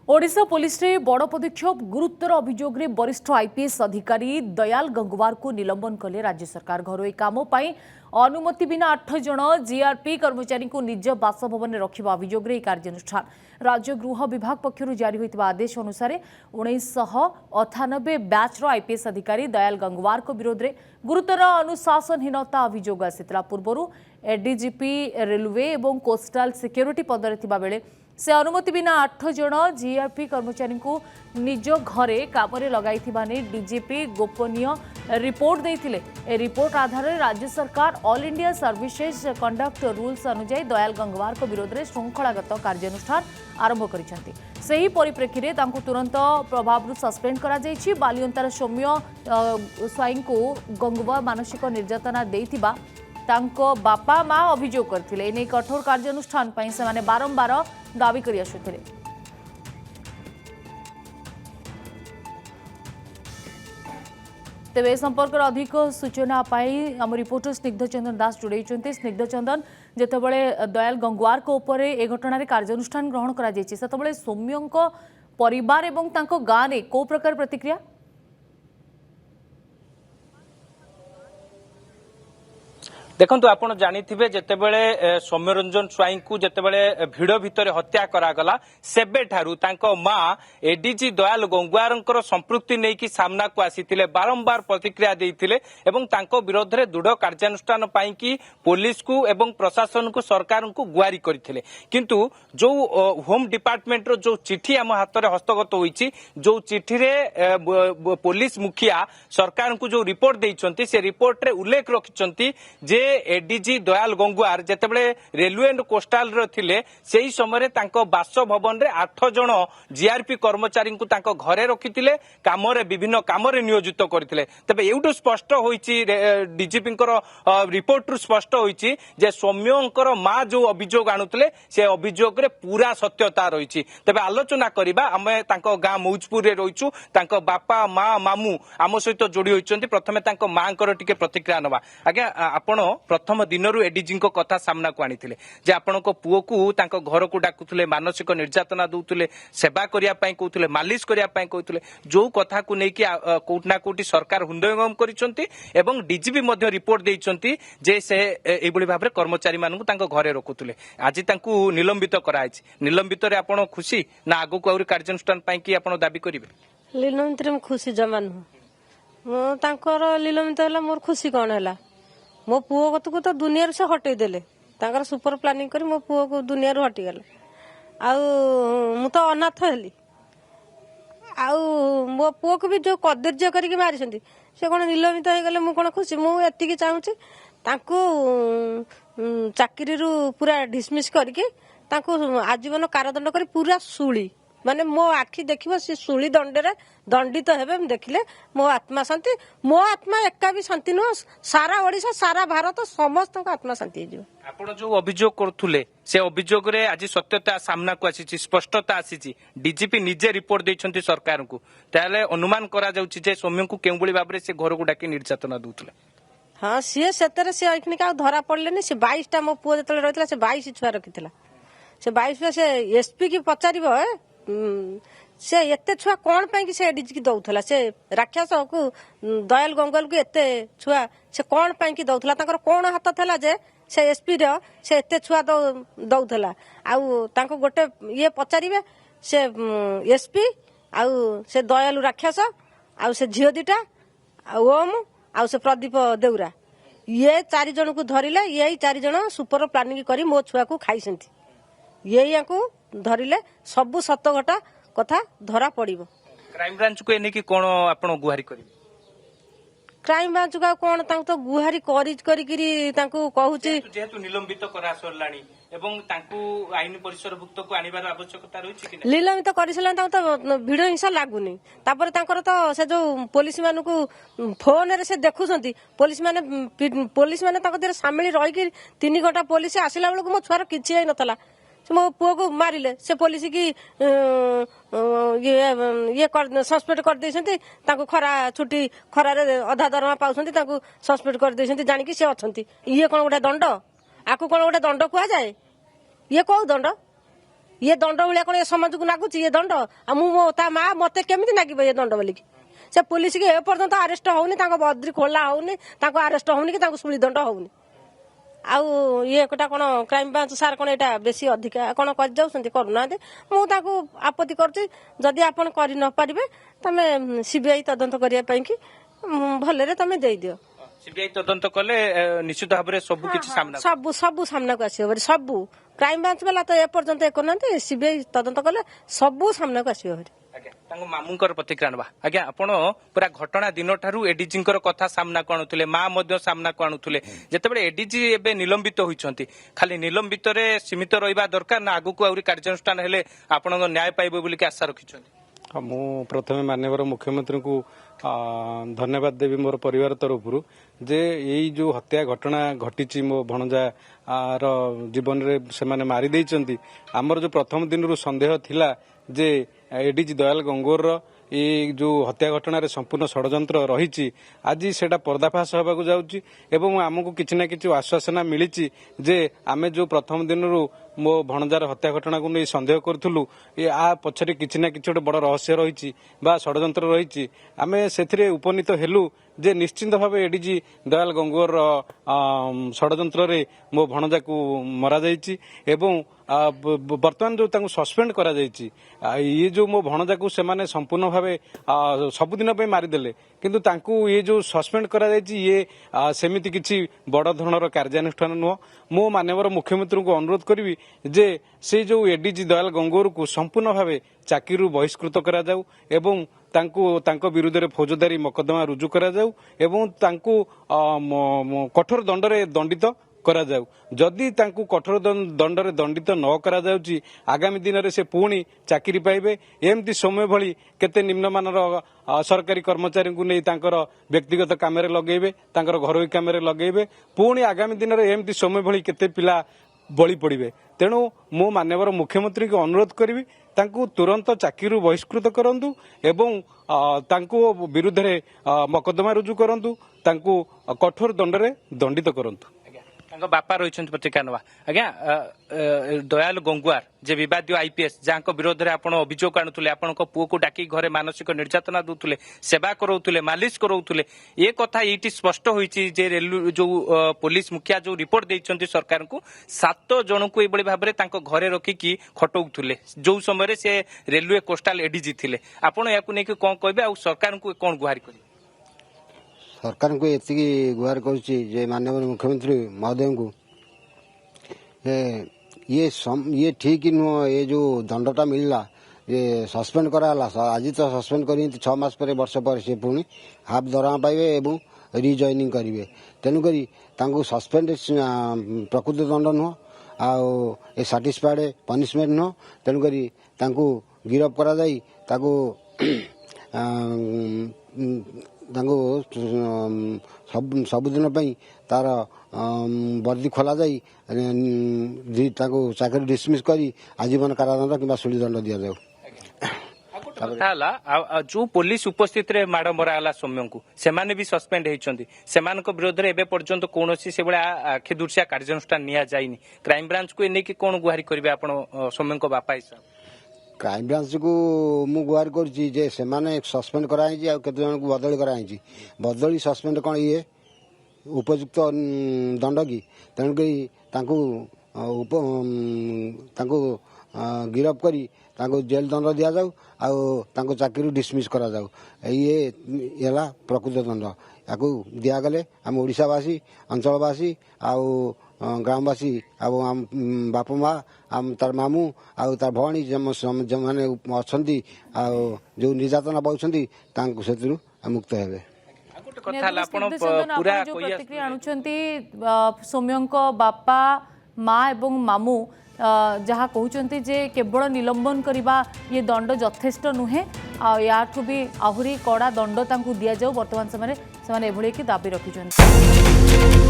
Odisha police रे बड़ पदक्षेप गुरुतर अभियोग रे वरिष्ठ आईपीएस अधिकारी दयाल गंगवार को निलंबन कले राज्य सरकार। घरोई काम पाई अनुमति बिना 8 जन जीआरपी कर्मचारी को निज बासभवन में रखा अभियोग रे कार्यानुष्ठान। राज्य गृह विभाग पक्षर जारी होता आदेश अनुसार 1998 बैच आईपीएस अधिकारी दयाल गंगवार को विरोध में गुरुतर अनुशासनहीनता अभियोग आसीथिला। पूर्व एडीजीपी रेलवे और कोस्टाल सिक्योरिटी पदरे थिबा बेले से अनुमति बिना 8 जन जीआरपी कर्मचारी को निज घरे काम लगाई डीजीपी गोपनीय रिपोर्ट देथिले। ए रिपोर्ट आधार राज्य सरकार all India services conduct rules अनुसार दयाल गंगवार को विरोध में श्रृंखलागत कार्यानुष्ठान आरंभ करिसेंती। सही परिप्रेक्षी में तांको तुरंत प्रभाव सस्पेंड करा जायछि। बालियंतार सौम्य स्वाई को गंगवार मानसिक निर्यातना देथिबा तांको बापा माँ अभियोग करथिले। एने कठोर कार्यानुष्ठान पई से माने बारंबार दाबी करि आसुथिले। तेबे संपर्क अधिक सूचना पाई आम रिपोर्टर स्निग्ध चंदन दास जोड़े। स्निग्ध चंदन, जेतेबेले दयाल गंगवार को ऊपर ए घटना कार्यानुष्ठान ग्रहण करा जायछि सेतेबेले सौम्यंक परिवार एवं तांको गाँ रे को प्रकार प्रतिक्रिया? देखु आपड़ जानिथिबे जेतेबेले सौम्यरंजन स्वाई को जेतेबेले भिड़ भितर हत्या करागला सेबे ठारू तांको मां एडीजी दयाल गंगवारंकर संपृक्ति नेकी सामना को आसीथिले, बारंबार प्रतिक्रिया देइथिले एवं तांको विरोध रे दृढ़ कार्यानुष्ठान पाई कि पुलिस को एवं प्रशासन को सरकार को गुहारी करथिले। किंतु जो होम डिपार्टमेंट रो जो चिठी आम हाथ रे हस्तगत होईची, जो चिठी रे पुलिस मुखिया सरकार को जो रिपोर्ट देइचंती से रिपोर्ट रे उल्लेख रखिचंती जे एडीजी दयाल गंगवार जेतेबेले रेलवे एंड कोस्टाल रो थिले सेही समय तांको बासभवन रे 8 जन जीआरपी कर्मचारी को तांको घरे रखिथिले, कामरे विभिन्न कामरे नियोजित करथिले। तबे एउटो स्पष्ट होईची डीजीपी रिपोर्ट रु स्पष्ट होईची जे सौम्यंकर मां जो अभियोग आनुथिले से अभियोग रे पूरा सत्यता रहिची। तबे आलोचना करिबा आमे तांको गां मौजपुर रे रहिचु, तांको बापा मां मामू आम सहित जोड़ी होइचंती। प्रथमे तांको मांकर टिके प्रतिक्रिया नबा। आज्ञा आपण प्रथम दिनरू एडीजी कथा सामना को आनीथिले जे आपनको पुओ को तांको घर को डाकुथिले, मानसिक निर्यातना दउथिले, सेवा करिया पई कहउथिले, मालिश करिया पई कहउथिले, जो कथा को नेकी कोटना कोटी सरकार हृदयंगम करिसंती एवं डीजीपी मध्ये रिपोर्ट देइचंती जे से एबोली भाबरे कर्मचारी मानकु तांको घरे रखुथिले। आज तांकु निलंबित कराइछि। निलंबित रे आपण खुशी ना आगो को और कार्यानुष्ठान पई कि आपण दाबी करिवे? निलंबित रे खुशी जमान मो तांकर निलंबित होला मोर खुशी कोन होला? मो पुओ को तो दुनिया से हटई देले, तांकर सुपर प्लानिंग करी मो पुओ को दुनिया रू हटी गले। आउ मु तो अनाथ हेली। आउ मो पुओ को भी जो कदर्य करके मारिसंती से कोन निलंबित हो गले, मु कोन खुशी? मु एतिकी चाहूची तांको चाकरी रू पूरा डिसमिस करके तांको आजीवन कारादंड करी पूरा सुली माने मो आखि देखिबो से सुली दंडरे दंडित हेबे देखिले मो आत्मा शांति, मो आत्मा एका भी शांति न, सारा ओडिशा सारा भारत समस्त को आत्मा शांति हो। आपण जो अभियोग करथुले से अभियोग रे आज सत्यता सामना को आसीची, स्पष्टता आसीची। डीजीपी निजे रिपोर्ट देइछंती सरकार को, ताले अनुमान करा जाउची जे सौम्य को केउबुली बाबरे से घर को डाकी निर्यातना दउथले। हां सी सेतरे से अखनिका धरा पड़लेनी। से 22 टा मो पुओ जतले रहितला से 22 छुआ रखितला। से 22 पे से एसपी की पचारिबो से एते छुआ कौन पाई कि से एडीजी की दउथला? से राक्षस को दयाल गंगल को एते छुआ से कौन पाई कि दउथला? ताकर कौन हाथ थला जे से एसपी रो से एते छुआ दउथला? आउ तांको गोटे ये पचारिबे से एसपी आउ से दयालु राक्षस आउ से झियो दिटा ओम आउ से प्रदीप देउरा, ये 4 जन को धरिले। यही 4 जन सुपर प्लानिंग करी मो छुआ को खाइसंती। यही को धरिले सबु सत घटा कथा धरा पड़िबो। क्राइम ब्रांच को एने की कोन आपण गुहारी करिवे? क्राइम ब्रांच का कोन तांको तो गुहारी करी तांको कहूची जेहेतु निलंबित करा सरलाणी एवं तांको आईन परिसर भुक्त को आनिबार आवश्यकता रहिछि कि नै? निलंबित करिसला तांको तो भिडियो हिंसा लागुनी। तापर तांकर तो से जो पुलिस मानु को फोन रे से देखुसंती, पुलिस माने तांको देर शामिल रही कि 3 घंटा पुलिस आसिला बेलको मो छुआर किछि आइ नथला। मो पुओ को मारिले से पुलिस की ये सस्पेंड कर देइसंती। तांको खरा छुट्टी खरा रे अधा दरमा पाउसंती, तांको सस्पेंड कर देइसंती जानि कि से अछंती। ये कोन गोटे दंड? आकु कोन गोटे दंड कुआ जाए? ये को दंड? ये दंड भाया कौन समाज को नागुच ये दंड ता माँ मत केमी नागिब ये दंड बोलिकी से पुलिस की एपर्यंत आरेस्ट होनी बद्री खोला होनी आरेस्ट होनी कि शुली दंड होनी आउ ये कटा कौन क्राइम ब्रांच सार कौन यहाँ बेसी अधिका कौन कर करूना मुझे आपत्ति करुँच आपन कर न पारे तुम सीबीआई तदंत करने की भलरे तुम दे दियो सीबीआई तदंत कले निश्चित भाव में सब किछि सामना सब सब सामना को आसो सब क्राइम ब्रांच वाला तो एपर्यंत एक करना सीबीआई तदंत कले सब सामना को आसो मामूंकर प्रतिक्रिया नवा आज्ञा आपण पूरा घटना दिन ठारू एडीजी कथा सामना को आणुले माँ सामना को आणुले जितेबाला एडीजी एबे निलंबित होइछंती खाली निलंबित रे सीमित रहिबा दरकार ना आगु को आउरी कार्यानुष्ठान हेले आपण न्याय पाइबो बोली के आशा रखिछंती मु प्रथमे माननीय मुख्यमंत्री को धन्यवाद देवी मोर परिवार तरफ जे यही जो हत्या घटना घटी मो भणजा जीवन रे से माने मारी देइचंती आमर जो प्रथम दिन रु संदेह थिला जे एडीजी दयाल गंगोर ये जो हत्या घटना रे संपूर्ण षडयंत्र रही आज सेटा पर्दाफाश होगा जाउची एवं आमको किछि ना किछि आश्वासना मिली जे आमे जो प्रथम दिन रु मो भणजार हत्या घटना को नहीं संदेह करूँ ये आ पछरे किछि ना किछि बड़ रहस्य रही षडयंत्र रही आमे सेथिरे उपनीत हेलु जे निश्चिंत भाव एडीजी दयाल गंगोर षडयंत्र रे मो भणजा को मरा जाइछि एवं बर्तमान जो तांको सस्पेंड करा जाइछि ये जो मो भणजा को से माने संपूर्ण भावे सबुदिन पे मारिदेले किंतु तांको ये जो सस्पेंड करा जाइछि ये सेमिति किछि बड़ धरणर कार्यानुष्ठान नुह मो माननीय मुख्यमंत्री को अनुरोध करी जे से जो एडीजी दयाल गंगोर को संपूर्ण भावे चाकरी बहिष्कृत करा जाऊ एवं तांको विरुद्ध रे फौजदारी मकदमा रुजु करा जाऊ एवं तांको कठोर दंडरे दंडित करा जाऊ जदि तांको कठोर दंडरे दंडित न करा जाउची आगामी दिन रे से पुणी चाकरी पाइबे एमती समय भली केते निम्नमानर सरकारी कर्मचारी को नहीं तांकर व्यक्तिगत काम रे लगेबे तांकर घरोई काम रे लगेबे पुणी आगामी दिन रे एमती समय भली केते पिला बळी पड़िबे तेणु मो माननीय मुख्यमंत्री को अनुरोध करी तांको तुरंत चाकरी बहिष्कृत करंतु एवं तांको विरुद्ध रे मकदमा रुजु करंतु तांको कठोर दंडरे दंडित करंतु बापा रही प्रतिक्रिया नवा आज्ञा दयाल गंगुआर जे विवाद आईपीएस जहाँ विरोध में आप अभियोग आणुले आपण पुओ को डाकी घरे मानसिक निर्यातना दूसरे सेवा कराउले मालिश कराउले ये कथा ये स्पष्ट होईची जे रेलवे जो पुलिस मुखिया जो रिपोर्ट देइछंती सरकार को 7 जन को ये भाव में घरे रखिकी खटौले जो समय से रेलवे कोस्टाल एडीजी थिले आपण या कौन कहबे आ सरकार को कौन गुहारी करिवे सरकार को ये गुहार कर माननीय मुख्यमंत्री महोदय को ये ठीक ही नुह ये जो दंडटा मिलला ये सस्पेंड कराला आज तो सस्पेंड कर 6 मास पर वर्ष पर से पुणी हाफ दरमा पाइबे एवं रिजॉइनिंग करेंगे तेणुक सस्पेंड प्रकृत दंड नुह आ साटिस्फाइड पनिशमेंट नुह तेणुक गिरफ करा जाई सबुदिन तार वर्दी खोल जाई चाकरी डिसमिस करी आजीवन कारादंड कि शुलीदंड दि जाऊ जो पुलिस उपस्थित रे माड़ मराला सौम्य को सेमाने भी सस्पेंड होती से विरोध में एवं पर्यंत कौन से आखि दुर्सिया कार्यानुष्ठान निया जाइनी क्राइम ब्रांच को नहीं कौन गुहारी करेंगे आप सौम्य बापा हिसाब क्राइम ब्रांच को मु गुहार कर सस्पेंड कराई केते जन को बदली कराई बदली सस्पेंड कौन ये उपयुक्त दंड की तेणुक गिरफ करी जेल दंड दि जाऊ आ चाकरी डिसमिस करा जाऊ ये प्रकृत दंड या दिगले आम ओडावासी अंचलवासी आउ ग्रामवासी बाप माँ तार मामू आउ तार भौणी जो मैंने अच्छा जो निर्यातना पाँच मुक्त हेबे प्रतिक्रिया आणुछंती सौम्यंक बापा माँ एवं मामू जहाँ कहते जे केवल निलंबन करने ये दंड यथेष्ट नुहे याठू भी आहरी कड़ा दंड दि जाऊ बर्तमान समय से दाबी रखिछंती।